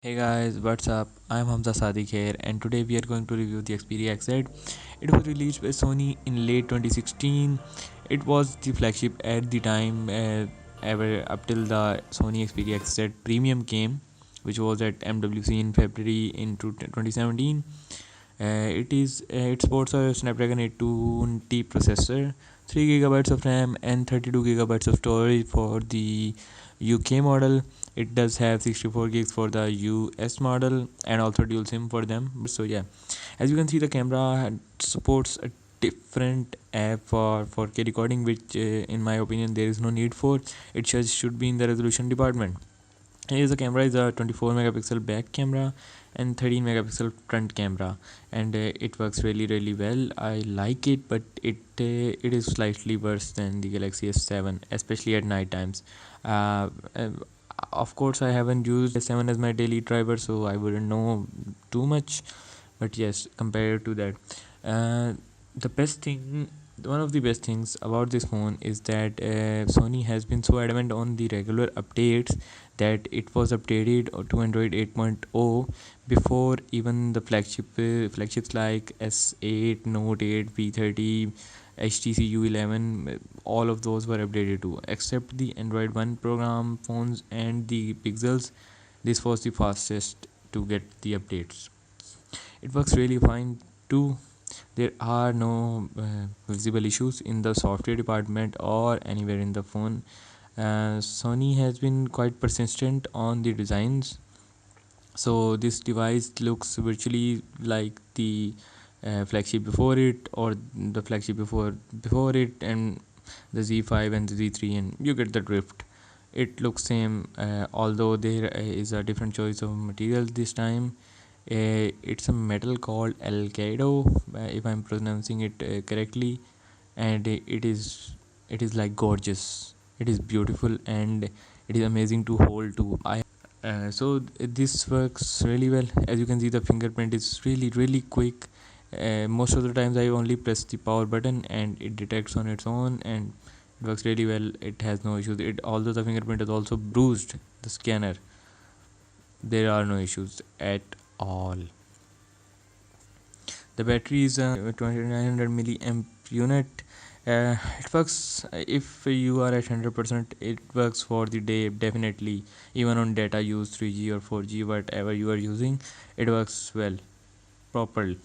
Hey guys, what's up? I'm Hamza Sadiq here, and today we are going to review the Xperia XZ. It was released by Sony in late 2016. It was the flagship at the time, ever up till the Sony Xperia XZ Premium came, which was at MWC in February in 2017. It sports a Snapdragon 820 processor, 3 gigabytes of RAM, and 32 gigabytes of storage for the UK model. It does have 64 gigs for the US model and also dual SIM for them. So yeah, as you can see, the camera supports a different app for 4K recording, which in my opinion there is no need for. It just should be in the resolution department. Here the camera is a 24 megapixel back camera and 13 megapixel front camera, and it works really well. I like it, but it is slightly worse than the Galaxy S7, especially at night times. Uh, of course, I haven't used S7 as my daily driver, so I wouldn't know too much. But yes, compared to that, uh, the best thing, one of the best things about this phone is that Sony has been so adamant on the regular updates that it was updated to Android 8.0 before even the flagships like S8, Note 8, V30, HTC U11, all of those were updated too, except the Android 1 program phones and the Pixels. This was the fastest to get the updates. It works really fine too. There are no visible issues in the software department or anywhere in the phone. Sony has been quite persistent on the designs, so this device looks virtually like the flagship before it, or the flagship before it, and the Z5 and the Z3, and you get the drift. It looks same, although there is a different choice of material this time. It's a metal called Elgato, if I'm pronouncing it correctly, and it is like gorgeous. It is beautiful and it is amazing to hold too. This works really well. As you can see, the fingerprint is really quick. Most of the times I only press the power button and it detects on its own, and it works really well. It has no issues. It Although the fingerprint is also bruised, the scanner, there are no issues at all. The battery is a 2900 milliamp unit. It works if you are at 100%. It works for the day definitely, even on data use 3G or 4G, whatever you are using. It works well, properly.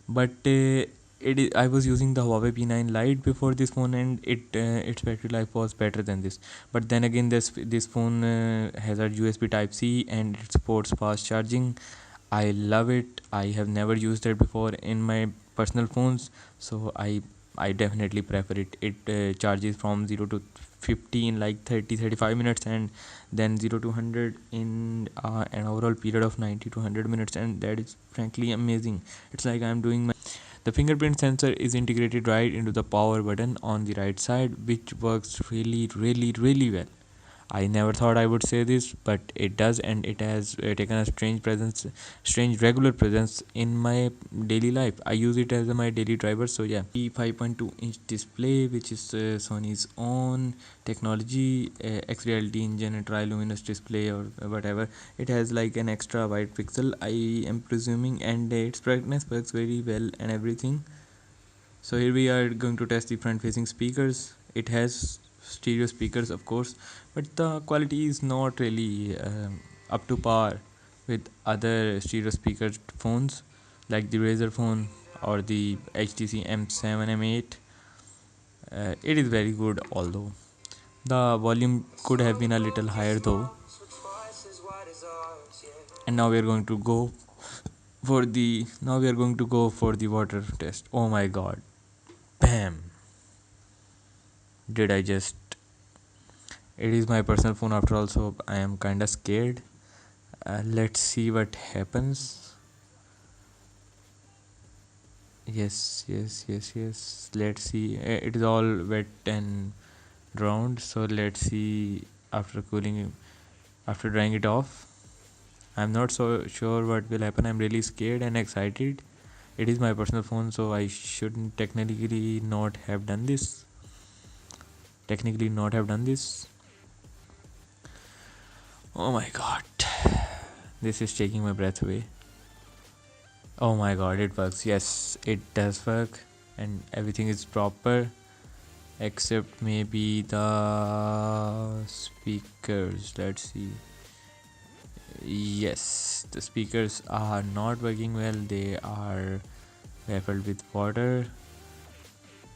But I was using the Huawei P9 Lite before this phone, and its battery life was better than this. But then again, this phone has a USB Type C and it supports fast charging. I love it. I have never used it before in my personal phones, so I definitely prefer it. It charges from 0 to 50 in like 30-35 minutes, and then 0 to 100 in an overall period of 90 to 100 minutes, and that is frankly amazing. It's like I'm doing my. The fingerprint sensor is integrated right into the power button on the right side, which works really well. I never thought I would say this, but it does, and it has taken a strange regular presence in my daily life. I use it as my daily driver. So yeah, the 5.2-inch display, which is Sony's own technology, XReality engine, and tri-luminous display or whatever. It has like an extra wide pixel, I am presuming, and its brightness works very well and everything. So here we are going to test the front-facing speakers. It has stereo speakers, of course, but the quality is not really up to par with other stereo speaker phones like the Razer phone or the HTC M7 M8. It is very good, although the volume could have been a little higher though. And now we are going to go for the water test. Oh my god. Bam. Did I just It is my personal phone after all, so I am kinda scared. Let's see what happens. Yes. Let's see. It is all wet and drowned, so let's see after cooling, after drying it off. I'm not so sure what will happen. I'm really scared and excited. It is my personal phone, so I shouldn't technically not have done this. Oh my god. This is taking my breath away. Oh my god, it works. Yes, it does work, and everything is proper except maybe the speakers. Let's see. Yes, the speakers are not working well, they are filled with water.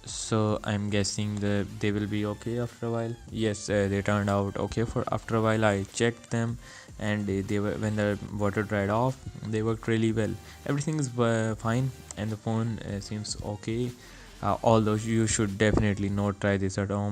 So I'm guessing that they will be okay after a while. Yes, they turned out okay for after a while. I checked them, and they were, when the water dried off, they worked really well. Everything is fine, and the phone seems okay. Although you should definitely not try this at home.